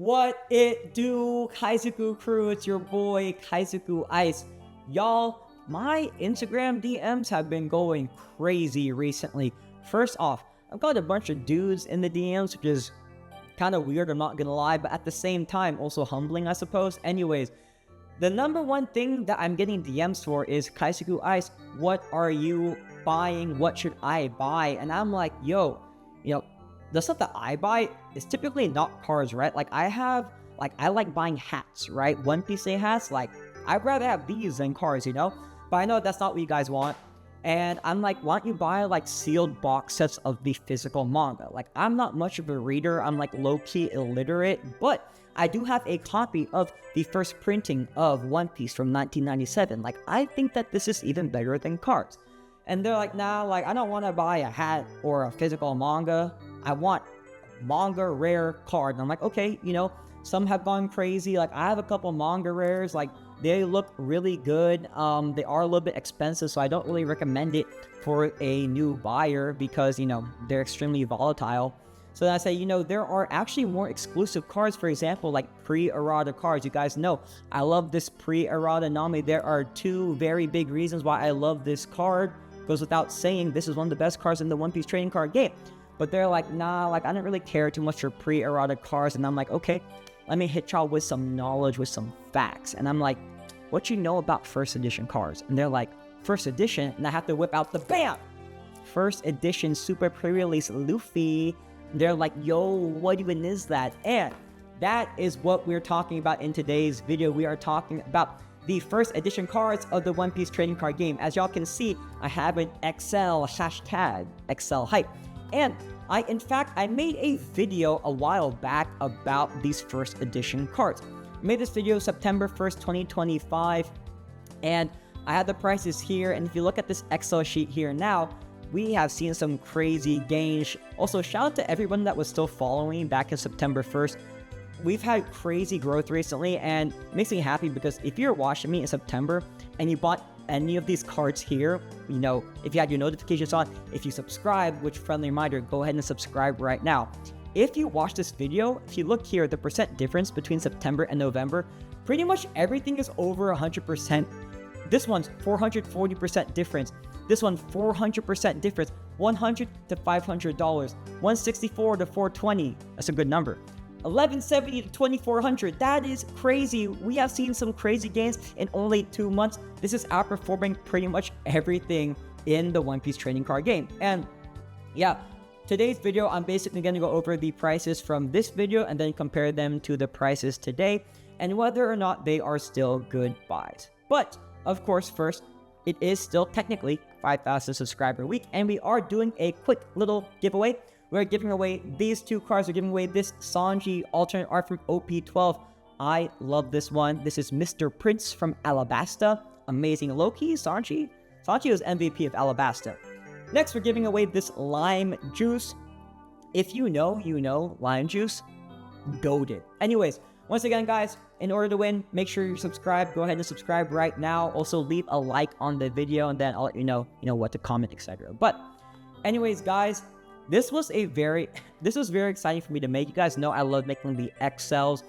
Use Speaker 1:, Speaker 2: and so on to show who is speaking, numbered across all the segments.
Speaker 1: What it do, Kaizoku Crew? It's your boy, Kaizoku Ice. Y'all, my Instagram DMs have been going crazy recently. First off, I've got a bunch of dudes in the DMs, which is kind of weird, I'm not gonna lie, but at the same time, also humbling, I suppose. Anyways, the number one thing that I'm getting DMs for is, Kaizoku Ice, what are you buying? What should I buy? And I'm like, yo, the stuff that I buy is typically not cards, right? Like I like buying hats, right? One Piece hats, like I'd rather have these than cards, But I know that's not what you guys want. And I'm like, why don't you buy like sealed box sets of the physical manga? Like I'm not much of a reader. I'm like low-key illiterate, but I do have a copy of the first printing of One Piece from 1997. Like I think that this is even better than cards. And they're like, nah, like I don't want to buy a hat or a physical manga. I want manga rare card. And I'm like, okay, some have gone crazy. Like I have a couple manga rares, like they look really good. They are a little bit expensive, so I don't really recommend it for a new buyer because, they're extremely volatile. So I say, there are actually more exclusive cards, for example, like pre-errata cards. You guys know, I love this pre-errata Nami. There are two very big reasons why I love this card. Goes without saying, this is one of the best cards in the One Piece trading card game. But they're like, nah, like I don't really care too much for pre-errata cards. And I'm like, okay, let me hit y'all with some knowledge, with some facts. And I'm like, what you know about first edition cards? And they're like, first edition? And I have to whip out the BAM! First edition super pre-release Luffy. And they're like, yo, what even is that? And that is what we're talking about in today's video. We are talking about the first edition cards of the One Piece trading card game. As y'all can see, I have an XL hashtag, XL hype. And I made a video a while back about these first edition cards. I made this video September 1st, 2025, and I had the prices here. And if you look at this Excel sheet here now, we have seen some crazy gains. Also, shout out to everyone that was still following back in September 1st. We've had crazy growth recently, and it makes me happy because if you're watching me in September and you bought any of these cards here, if you had your notifications on, if you subscribe, which friendly reminder, go ahead and subscribe right now. If you watch this video, if you look here, the percent difference between September and November, pretty much everything is over 100%. This one's 440% difference. This one 400% difference. $100 to $500. $164 to $420. That's a good number. $1170 to $2400. That is crazy. We have seen some crazy gains in only 2 months. This is outperforming pretty much everything in the One Piece trading card game. And yeah, today's video, I'm basically going to go over the prices from this video and then compare them to the prices today and whether or not they are still good buys. But of course, first, it is still technically 5,000 subscriber week, and we are doing a quick little giveaway. We're giving away these two cards. We're giving away this Sanji alternate art from OP12. I love this one. This is Mr. Prince from Alabasta. Amazing Loki, Sanji. Sanji was MVP of Alabasta. Next, we're giving away this lime juice. If you know lime juice. Goated. Anyways, once again, guys, in order to win, make sure you subscribe. Go ahead and subscribe right now. Also, leave a like on the video, and then I'll let you know what to comment, etc. But anyways, guys, this was very exciting for me to make. You guys know I love making the XLs,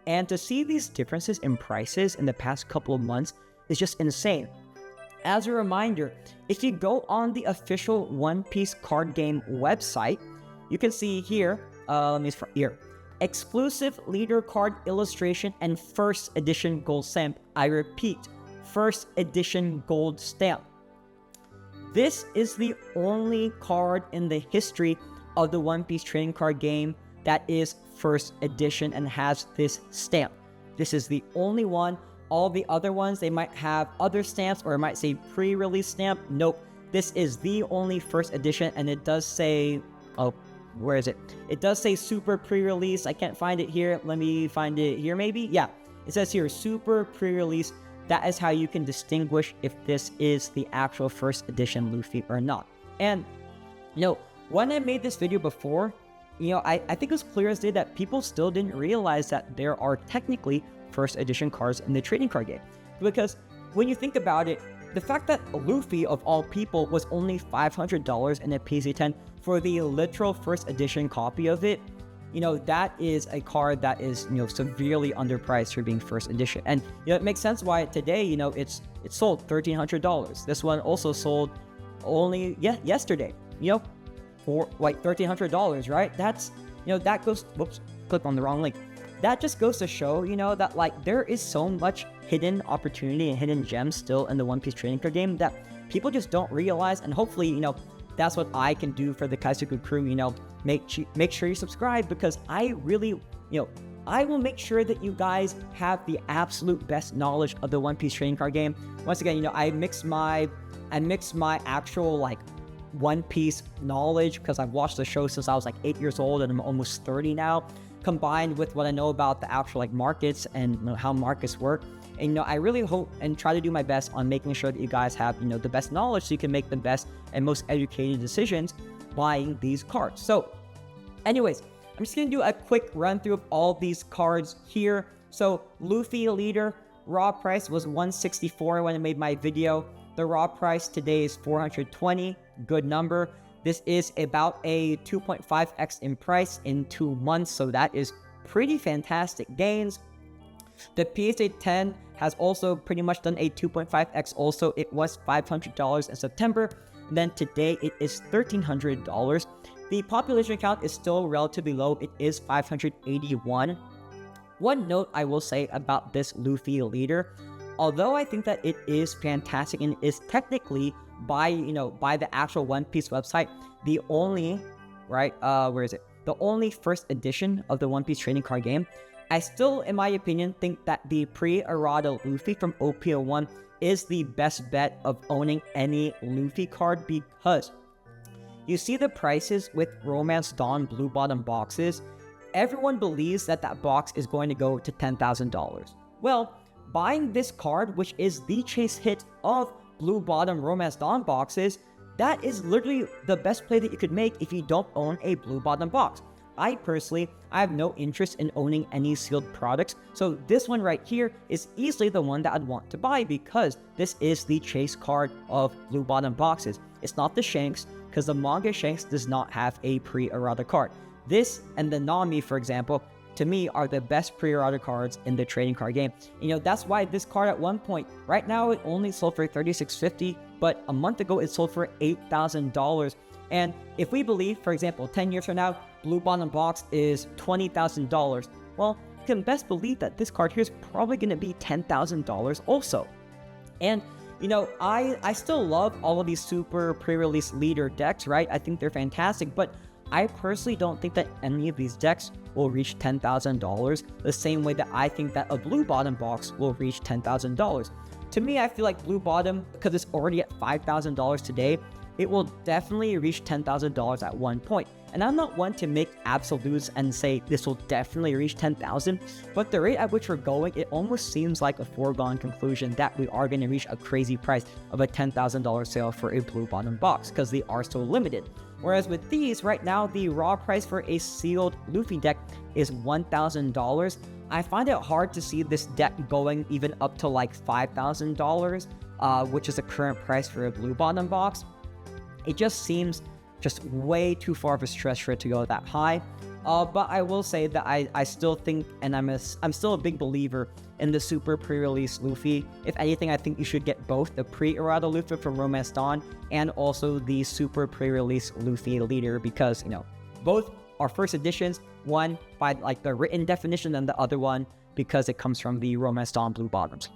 Speaker 1: and to see these differences in prices in the past couple of months is just insane. As a reminder, if you go on the official One Piece card game website, you can see here, exclusive leader card illustration and first edition gold stamp. I repeat, first edition gold stamp. This is the only card in the history of the One Piece trading card game that is first edition and has this stamp. This is the only one. All the other ones, they might have other stamps or it might say pre-release stamp. Nope. This is the only first edition, and it does say, where is it? It does say super pre-release. I can't find it here. Let me find it here maybe. Yeah, it says here super pre-release. That is how you can distinguish if this is the actual first edition Luffy or not. And, when I made this video before, I think it was clear as day that people still didn't realize that there are technically first edition cards in the trading card game. Because when you think about it, the fact that Luffy, of all people, was only $500 in a PC-10 for the literal first edition copy of it, that is a card that is, severely underpriced for being first edition. And, it makes sense why today, it's sold $1,300. This one also sold only yesterday, for like $1,300, right? That's, that goes, whoops, click on the wrong link. That just goes to show, that like there is so much hidden opportunity and hidden gems still in the One Piece trading card game that people just don't realize. And hopefully, that's what I can do for the Kaizoku Crew, make sure you subscribe, because I really, I will make sure that you guys have the absolute best knowledge of the One Piece trading card game. Once again, I mix my actual like One Piece knowledge, because I've watched the show since I was like 8 years old and I'm almost 30 now, combined with what I know about the actual like markets and how markets work. And I really hope and try to do my best on making sure that you guys have the best knowledge so you can make the best and most educated decisions buying these cards. So anyways, I'm just gonna do a quick run through of all these cards here. So Luffy leader, raw price was $164 when I made my video. The raw price today is $420, good number. This is about a 2.5x in price in 2 months, so that is pretty fantastic gains. The PSA 10 has also pretty much done a 2.5x also. It was $500 in September, and then today it is $1,300. The population count is still relatively low. It is 581. One note I will say about this Luffy leader, although I think that it is fantastic and is technically by the actual One Piece website, the only, the only first edition of the One Piece trading card game, I still, in my opinion, think that the pre-errata Luffy from OP01 is the best bet of owning any Luffy card, because you see the prices with Romance Dawn Blue Bottom boxes. Everyone believes that that box is going to go to $10,000. Well, buying this card, which is the chase hit of Blue Bottom Romance Dawn boxes, that is literally the best play that you could make if you don't own a Blue Bottom box. I personally, I have no interest in owning any sealed products, so this one right here is easily the one that I'd want to buy, because this is the chase card of Blue Bottom boxes. It's not the Shanks, because the manga Shanks does not have a pre-errata card. This and the Nami, for example, to me are the best pre-errata cards in the trading card game. That's why this card at one point, right now it only sold for $36.50, but a month ago it sold for $8,000. And if we believe, for example, 10 years from now, Blue Bottom box is $20,000, well, you can best believe that this card here is probably going to be $10,000 also. And, I still love all of these super pre-release leader decks, right? I think they're fantastic, but I personally don't think that any of these decks will reach $10,000 the same way that I think that a Blue Bottom box will reach $10,000. To me, I feel like Blue Bottom, because it's already at $5,000 today, it will definitely reach $10,000 at one point. And I'm not one to make absolutes and say this will definitely reach 10,000, but the rate at which we're going, it almost seems like a foregone conclusion that we are going to reach a crazy price of a $10,000 sale for a Blue Bottom box, because they are so limited. Whereas with these, right now, the raw price for a sealed Luffy deck is $1,000. I find it hard to see this deck going even up to like $5,000, which is the current price for a Blue Bottom box. It just seems just way too far of a stretch for it to go that high. But I will say that I still think, and I'm still a big believer in the super pre-release Luffy. If anything, I think you should get both the pre-errata Luffy from Romance Dawn and also the super pre-release Luffy leader, because both are first editions. One by like the written definition, and the other one because it comes from the Romance Dawn Blue Bottoms.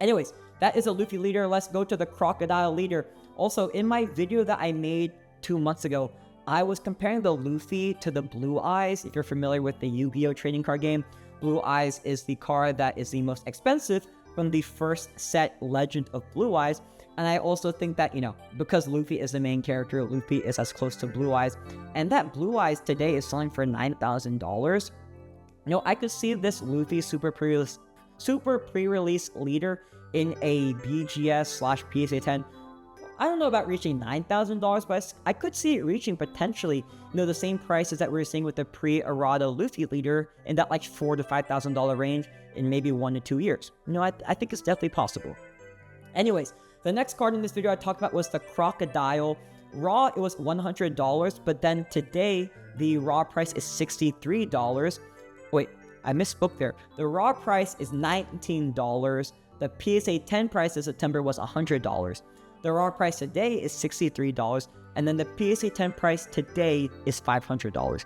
Speaker 1: Anyways, that is a Luffy leader. Let's go to the Crocodile leader. Also, in my video that I made 2 months ago, I was comparing the Luffy to the Blue Eyes. If you're familiar with the Yu-Gi-Oh! Trading card game, Blue Eyes is the card that is the most expensive from the first set Legend of Blue Eyes. And I also think that, because Luffy is the main character, Luffy is as close to Blue Eyes. And that Blue Eyes today is selling for $9,000. I could see this Luffy super pre-release leader in a BGS/PSA 10. I don't know about reaching $9,000, but I could see it reaching potentially, the same prices that we're seeing with the pre-errata Luffy leader in that like $4,000 to $5,000 range in maybe 1 to 2 years. I think it's definitely possible. Anyways, the next card in this video I talked about was the Crocodile. Raw, it was $100, but then today the raw price is $63. Wait, I misspoke there. The raw price is $19. The PSA 10 price in September was $100. The raw price today is $63, and then the PSA 10 price today is $500.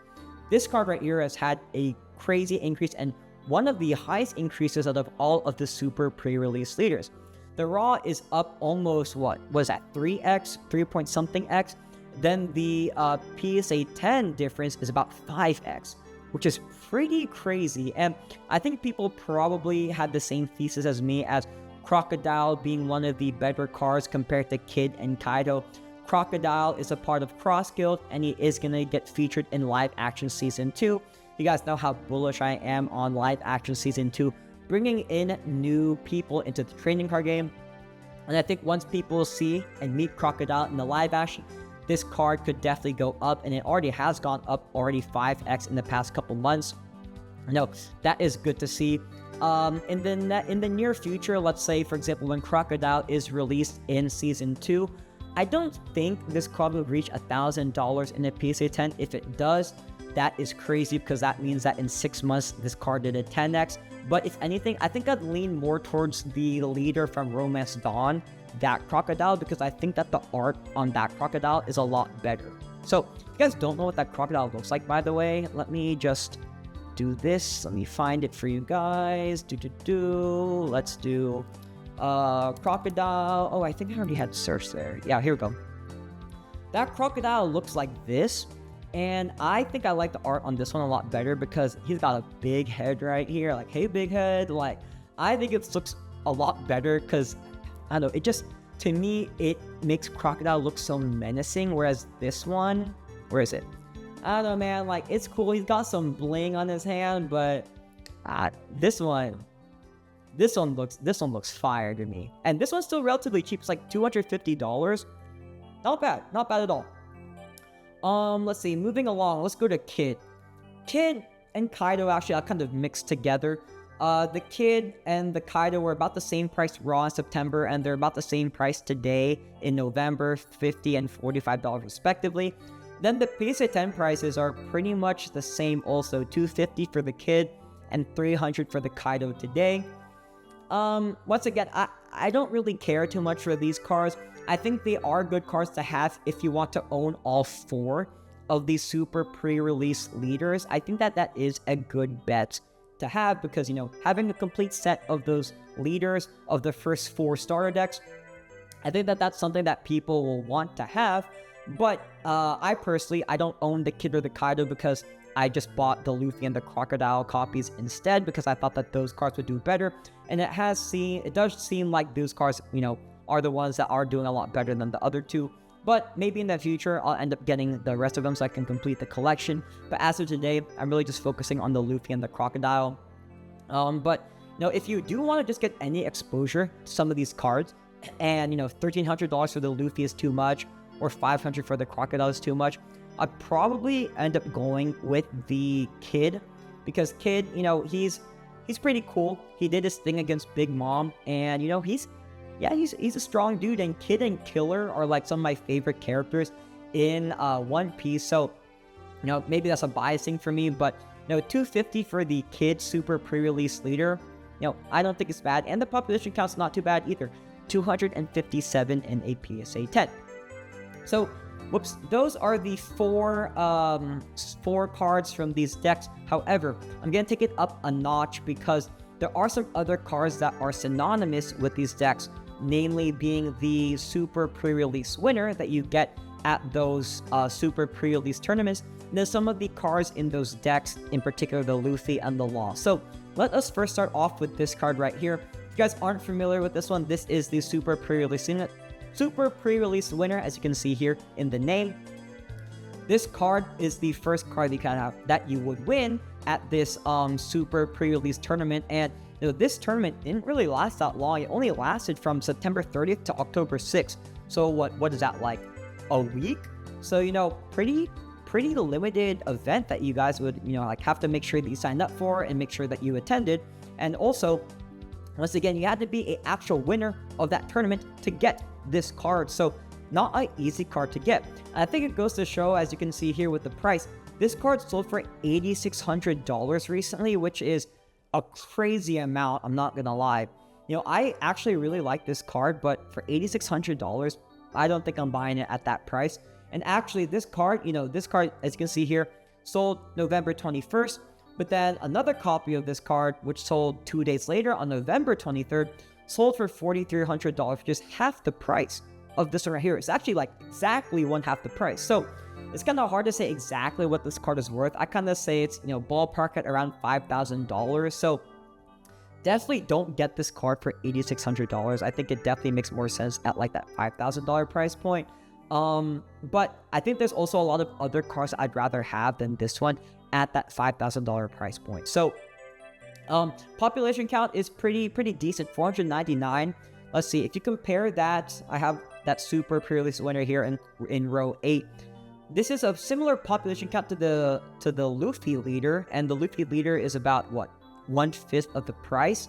Speaker 1: This card right here has had a crazy increase and one of the highest increases out of all of the super pre-release leaders. The raw is up almost, what was that, 3x, 3 point something x? Then the PSA 10 difference is about 5x, which is pretty crazy. And I think people probably had the same thesis as me, as Crocodile being one of the better cards compared to Kid and Kaido. Crocodile is a part of Cross Guild, and he is going to get featured in live action season 2. You guys know how bullish I am on live action season 2, bringing in new people into the trading card game. And I think once people see and meet Crocodile in the live action, this card could definitely go up, and it already has gone up already 5x in the past couple months. No, that is good to see. In the near future, let's say, for example, when Crocodile is released in Season 2, I don't think this card will reach $1,000 in a PSA 10. If it does, that is crazy, because that means that in 6 months, this card did a 10x. But if anything, I think I'd lean more towards the leader from Romance Dawn, that Crocodile, because I think that the art on that Crocodile is a lot better. So, if you guys don't know what that Crocodile looks like, by the way, let me just do this. Let me find it for you guys. Let's do Crocodile. Oh, I think I already had search there. Yeah, here we go. That Crocodile looks like this, and I think I like the art on this one a lot better because he's got a big head right here. Like, hey, big head. Like, I think it looks a lot better because, I don't know, it just, to me, it makes Crocodile look so menacing, whereas this one, where is it? I don't know, man, like, it's cool. He's got some bling on his hand, but this one looks fire to me. And this one's still relatively cheap. It's like $250. Not bad at all. Let's see, moving along, let's go to Kid. Kid and Kaido actually are kind of mixed together. The Kid and the Kaido were about the same price raw in September, and they're about the same price today in November, $50 and $45 respectively. Then the PSA 10 prices are pretty much the same also, $250 for the Kid and $300 for the Kaido today. Once again, I don't really care too much for these cards. I think they are good cards to have if you want to own all 4 of these super pre-release leaders. I think that is a good bet to have because, you know, having a complete set of those leaders of the first 4 starter decks, I think that's something that people will want to have. But I personally, I don't own the Kid or the Kaido because I just bought the Luffy and the Crocodile copies instead because I thought that those cards would do better. And it does seem like those cards, you know, are the ones that are doing a lot better than the other 2. But maybe in the future, I'll end up getting the rest of them so I can complete the collection. But as of today, I'm really just focusing on the Luffy and the Crocodile. But, you know, if you do want to just get any exposure to some of these cards, and, you know, $1,300 for the Luffy is too much, or $500 for the Crocodile is too much, I'd probably end up going with the Kid. Because Kid, you know, he's pretty cool. He did his thing against Big Mom, and, you know, he's a strong dude, and Kid and Killer are like some of my favorite characters in One Piece. So, you know, maybe that's a bias thing for me, but, you know, $250 for the Kid super pre-release leader, you know, I don't think it's bad, and the population count's not too bad either. 257 in a PSA 10. So, whoops, those are the 4 cards from these decks. However, I'm gonna take it up a notch because there are some other cards that are synonymous with these decks, namely being the super pre-release winner that you get at those super pre-release tournaments. And then some of the cards in those decks, in particular the Luffy and the Law. So let us first start off with this card right here. If you guys aren't familiar with this one, this is the super pre-release winner, as you can see here in the name. This card is the first card that you would win at this super pre-release tournament, and you know, this tournament didn't really last that long. It only lasted from September 30th to October 6th. So what is that, like a week? So, you know, pretty limited event that you guys would, you know, like have to make sure that you signed up for and make sure that you attended. And also, once again, you had to be an actual winner of that tournament to get this card. So not an easy card to get. I think it goes to show, as you can see here with the price, This card sold for $8,600 recently, which is a crazy amount, I'm not gonna lie. I actually really like this card, but for $8,600, I don't think I'm buying it at that price. And actually, this card, as you can see here, sold November 21st, but then another copy of this card, which sold 2 days later on November 23rd, sold for $4,300, just half the price of this one right here. It's actually like exactly one half the price. So it's kind of hard to say exactly what this card is worth. I kind of say it's, ballpark at around $5,000. So definitely don't get this card for $8,600. I think it definitely makes more sense at like that $5,000 price point. But I think there's also a lot of other cards I'd rather have than this one at that $5,000 price point. So population count is pretty decent, 499. Let's see, if you compare that, I have that super pre-release winner here in row 8. This is a similar population count to the Luffy leader, and the Luffy leader is about what, 1/5 of the price.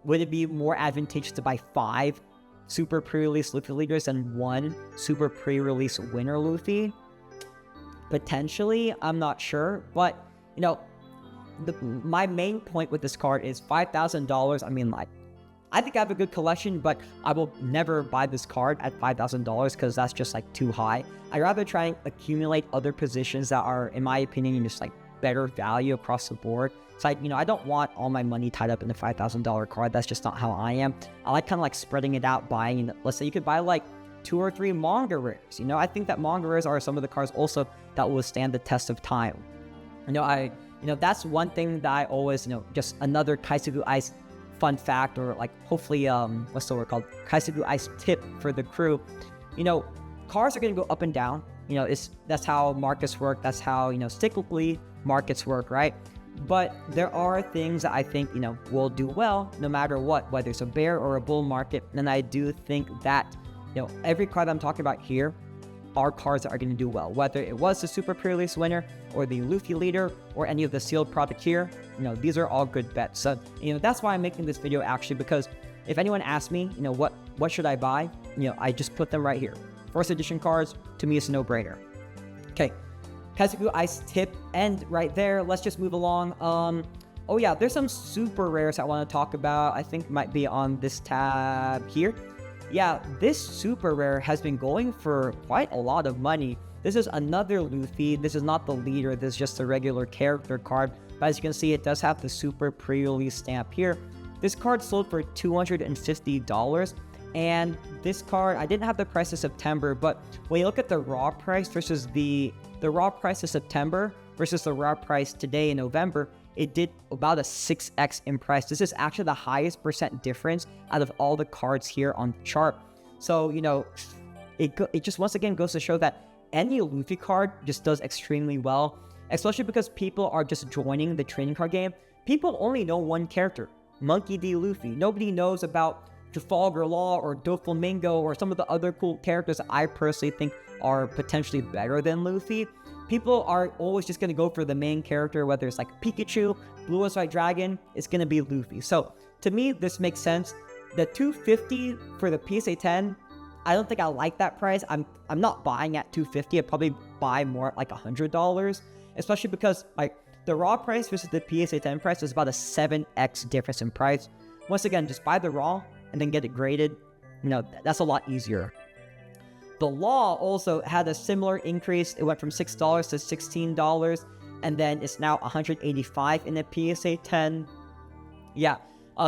Speaker 1: Would it be more advantageous to buy 5 super pre-release Luffy leaders than 1 super pre-release winner Luffy? Potentially, I'm not sure, but my main point with this card is $5,000. I mean, like, I think I have a good collection, but I will never buy this card at $5,000 because that's just like too high. I'd rather try and accumulate other positions that are, in my opinion, just like better value across the board. So I don't want all my money tied up in a $5,000 card. That's just not how I am. I like kind of like spreading it out, buying, let's say you could buy like 2 or 3 manga rares. I think that manga rares are some of the cards also that will stand the test of time. That's one thing that I always, just another Kaizoku Ice fun fact, or like hopefully what's the word called, Kaizoku Ice tip for the crew. Cards are going to go up and down. That's how markets work. That's how cyclically markets work, right? But there are things that I think will do well no matter what, whether it's a bear or a bull market. And I do think that every card I'm talking about here are cards that are going to do well, whether it was the super pre-release winner or the Luffy leader or any of the sealed product here. These are all good bets. So that's why I'm making this video, actually, because if anyone asks me what should I buy, I just put them right here. First edition cards, to me, it's a no-brainer. Okay, Kaizoku Ice tip, and right there, let's just move along. Oh yeah, there's some super rares I want to talk about. I think might be on this tab here. Yeah, this super rare has been going for quite a lot of money. This is another Luffy. This is not the leader. This is just a regular character card. But as you can see, it does have the super pre-release stamp here. This card sold for $250. And this card, I didn't have the price of September, but when you look at the raw price versus the raw price of September versus the raw price today in November, it did about a 6x in price. This is actually the highest percent difference out of all the cards here on the chart. So, it just once again goes to show that any Luffy card just does extremely well, especially because people are just joining the trading card game. People only know one character, Monkey D. Luffy. Nobody knows about Trafalgar Law or Doflamingo or some of the other cool characters that I personally think are potentially better than Luffy. People are always just going to go for the main character, whether it's like Pikachu, Blue Eyes White Dragon, it's going to be Luffy. So to me, this makes sense. The $250 for the PSA 10, I don't think I like that price. I'm not buying at $250. I'd probably buy more at like $100, especially because like the raw price versus the PSA 10 price is about a 7x difference in price. Once again, just buy the raw and then get it graded. That's a lot easier. The law also had a similar increase. It went from $6 to $16, and then it's now $185 in the PSA 10. Yeah,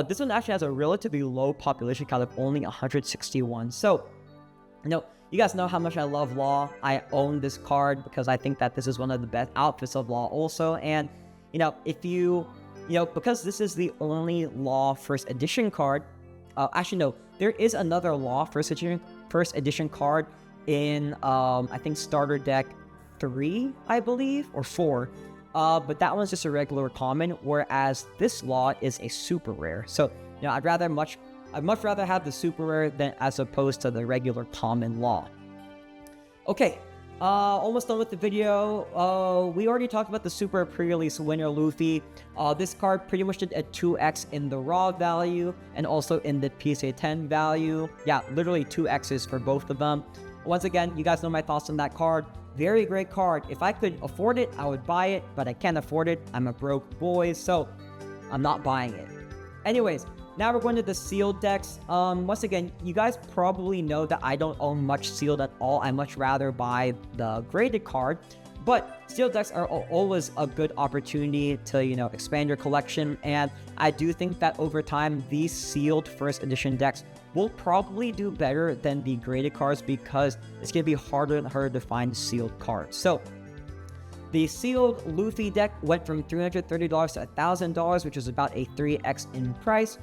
Speaker 1: this one actually has a relatively low population count of only 161. So, you guys know how much I love Law. I own this card because I think that this is one of the best outfits of Law also. And, if you, because this is the only Law first edition card, actually no, there is another Law first edition card in I think starter deck 3, I believe, or 4, but that one's just a regular common, whereas this Law is a super rare. So I'd much rather have the super rare than as opposed to the regular common Law. Okay, almost done with the video. We already talked about the super pre-release winner Luffy. This card pretty much did a 2x in the raw value and also in the PSA 10 value. Yeah, literally 2x's for both of them. once again, you guys know my thoughts on that card. Very great card. If I could afford it, I would buy it, but I can't afford it. I'm a broke boy, so I'm not buying it. Anyways, now we're going to the sealed decks. Once again, you guys probably know that I don't own much sealed at all. I much rather buy the graded card. But sealed decks are always a good opportunity to, expand your collection. And I do think that over time, these sealed first edition decks will probably do better than the graded cards because it's going to be harder and harder to find sealed cards. So the sealed Luffy deck went from $330 to $1,000, which is about a 3x in price.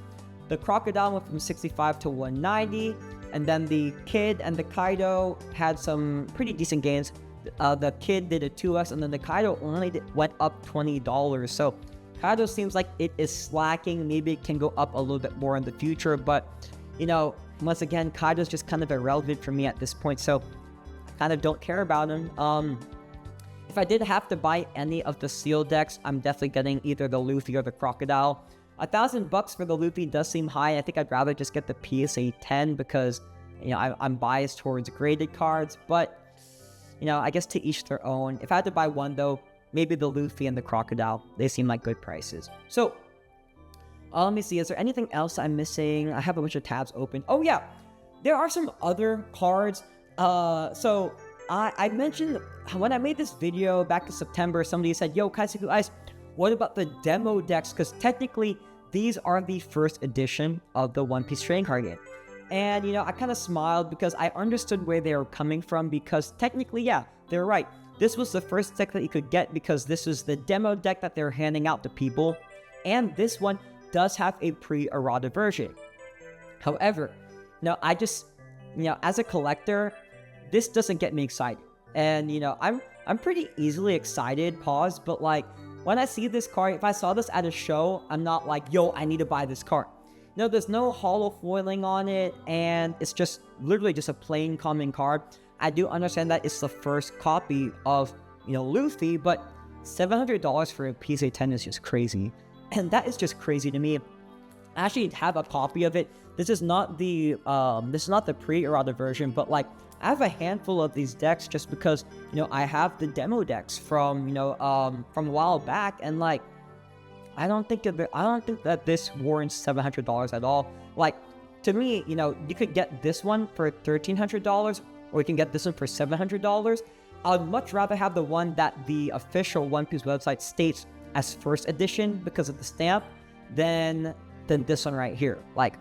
Speaker 1: The Crocodile went from $65 to $190. And then the Kid and the Kaido had some pretty decent gains. The Kid did a 2x, and then the Kaido only went up $20. So Kaido seems like it is slacking. Maybe it can go up a little bit more in the future, but once again, Kaido's just kind of irrelevant for me at this point, so I kind of don't care about him. If I did have to buy any of the sealed decks, I'm definitely getting either the Luffy or the Crocodile. $1,000 for the Luffy does seem high. I think I'd rather just get the PSA 10 because I'm biased towards graded cards, but I guess to each their own. If I had to buy one, though, maybe the Luffy and the Crocodile. They seem like good prices. So, let me see. Is there anything else I'm missing? I have a bunch of tabs open. Oh, yeah. There are some other cards. So, I mentioned when I made this video back in September, somebody said, yo, Kaizoku Ice, what about the demo decks? Because technically, these are the first edition of the One Piece trading card game. And, I kind of smiled because I understood where they were coming from because technically, yeah, they're right. This was the first deck that you could get because this is the demo deck that they're handing out to people. And this one does have a pre-errata version. However, I just, as a collector, this doesn't get me excited. And, I'm pretty easily excited, but like, when I see this card, if I saw this at a show, I'm not like, yo, I need to buy this card. No, there's no hollow foiling on it, and it's just literally just a plain common card. I do understand that it's the first copy of, Luffy, but $700 for a PSA 10 is just crazy. And that is just crazy to me. I actually have a copy of it. This is not the pre-errata version, but like, I have a handful of these decks just because, I have the demo decks from a while back, and like, I don't think that this warrants $700 at all. Like, to me, you could get this one for $1,300, or you can get this one for $700. I'd much rather have the one that the official One Piece website states as first edition because of the stamp than this one right here. Like,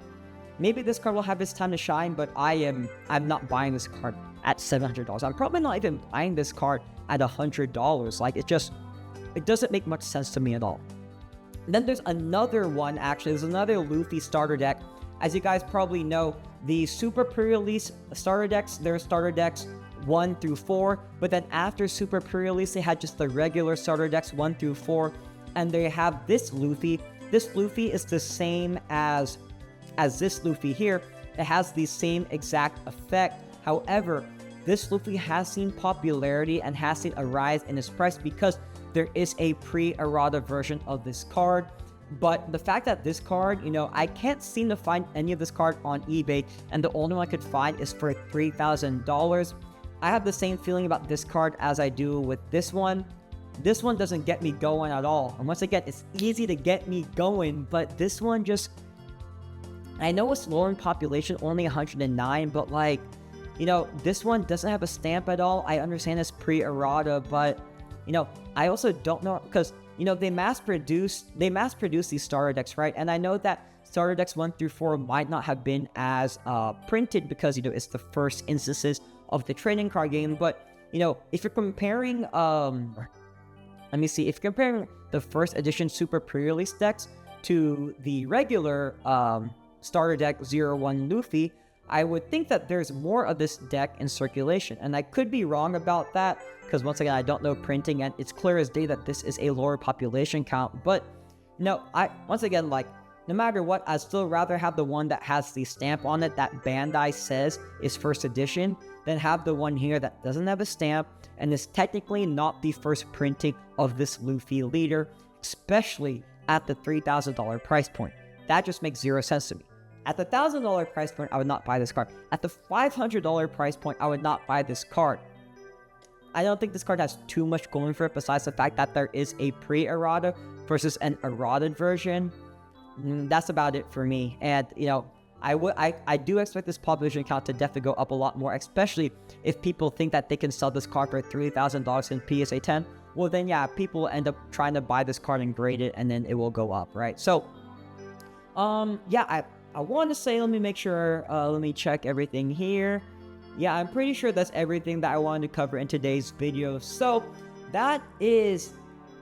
Speaker 1: maybe this card will have its time to shine, but I'm not buying this card at $700. I'm probably not even buying this card at $100. Like, it doesn't make much sense to me at all. And then there's another one, actually. There's another Luffy starter deck. As you guys probably know, the Super Pre-Release starter decks, they're starter decks 1 through 4. But then after Super Pre-Release, they had just the regular starter decks 1 through 4. And they have this Luffy. This Luffy is the same as this Luffy here. It has the same exact effect. However, this Luffy has seen popularity and has seen a rise in its price because there is a pre-errata version of this card. But the fact that this card, I can't seem to find any of this card on eBay, and the only one I could find is for $3,000. I have the same feeling about this card as I do with this one. This one doesn't get me going at all. And once again, it's easy to get me going, but this one just, I know it's lower in population, only 109, but like, this one doesn't have a stamp at all. I understand it's pre-errata, but I also don't know because, they mass produce these starter decks, right? And I know that starter decks 1 through 4 might not have been as printed because, it's the first instances of the trading card game. But, if you're comparing, let me see, if you're comparing the first edition Super Pre-Release decks to the regular starter deck 01 Luffy, I would think that there's more of this deck in circulation. And I could be wrong about that because, once again, I don't know printing, and it's clear as day that this is a lower population count. But, once again, like, no matter what, I'd still rather have the one that has the stamp on it that Bandai says is first edition than have the one here that doesn't have a stamp and is technically not the first printing of this Luffy leader, especially at the $3,000 price point. That just makes zero sense to me. At the $1,000 price point, I would not buy this card. At the $500 price point, I would not buy this card. I don't think this card has too much going for it besides the fact that there is a pre-errata versus an errated version. That's about it for me. And, you know, I do expect this population count to definitely go up a lot more, especially if people think that they can sell this card for $3,000 in PSA 10. Well, then, yeah, people will end up trying to buy this card and grade it, and then it will go up, right? So, yeah, I want to say, let me make sure, let me check everything here. Yeah, I'm pretty sure that's everything that I wanted to cover in today's video. So, that is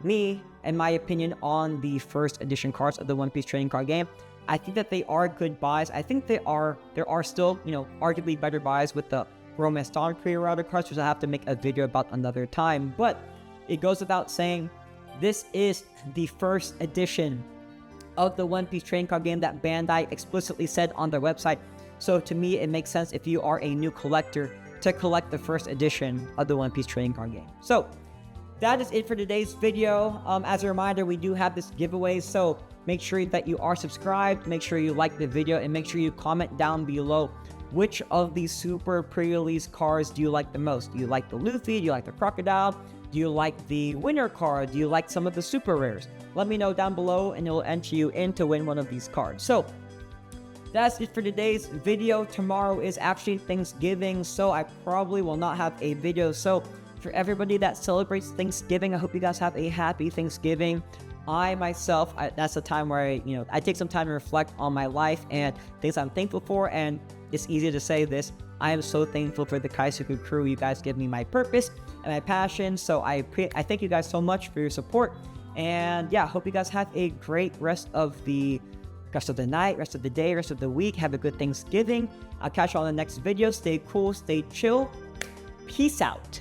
Speaker 1: me and my opinion on the first edition cards of the One Piece trading card game. I think that they are good buys. I think there are still, you know, arguably better buys with the Romance Dawn pre-errata cards, which I have to make a video about another time. But it goes without saying, this is the first edition of the One Piece trading card game that Bandai explicitly said on their website. So to me, it makes sense if you are a new collector to collect the first edition of the One Piece trading card game. So that is it for today's video. As a reminder, we do have this giveaway, so make sure that you are subscribed, make sure you like the video, and make sure you comment down below which of these super pre-release cards do you like the most. Do you like the Luffy? Do you like the Crocodile? Do you like the winner card? Do you like some of the super rares? Let me know down below and it will enter you in to win one of these cards. So that's it for today's video. Tomorrow is actually Thanksgiving, so I probably will not have a video. So for everybody that celebrates Thanksgiving, I hope you guys have a happy Thanksgiving. I myself, that's the time where I take some time to reflect on my life and things I'm thankful for. And it's easy to say this. I am so thankful for the Kaizoku Crew. You guys give me my purpose and my passion. So I thank you guys so much for your support. And yeah, hope you guys have a great rest of the night, rest of the day, rest of the week. Have a good Thanksgiving. I'll catch you on the next video. Stay cool, stay chill. Peace out.